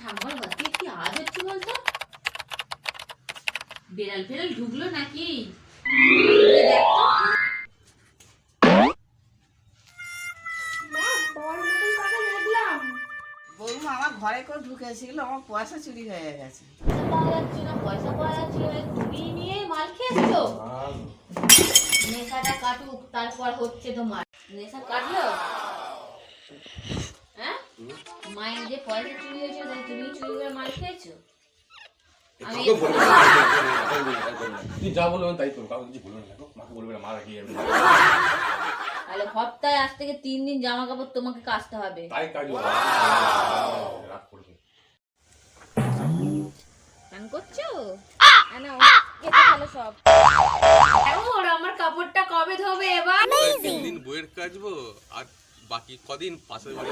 ঠাম্মার বাড়িতে কি আওয়াজ হচ্ছে বলতো? বেড়াল ফেরাল ঢুকলো নাকি? বৌমা আমার ঘরে করে ঢুকেছিল, আমার পয়সা চুরি হয়ে গেছে। পয়সা পাওয়া যাচ্ছে না, তুমি নিয়ে মাল খেয়েছো। নেশাটা কাটুক, তারপর হচ্ছে তোমার নেশা কাটলো। হ্যাঁ, মায়ের যে পয়সা চুরি হয়েছে তুমি চুরি করে মাল খেয়েছো। তুই যা বলবেন তাই করো, কাউকে কিছু বলবেন না, মাকে বলবে না, মা রাখি যাবে। তাহলে সপ্তাহে আজ থেকে 3 দিন জামা কাপড় তোমাকে কাচতে হবে। তাই কাজ রাগ করবে। গান করছো? সব আমার কাপড়টা কবে ধোবে এবার? 3 দিন বইয়ের কাচবো আর বাকি কদিন পাশের বাড়ি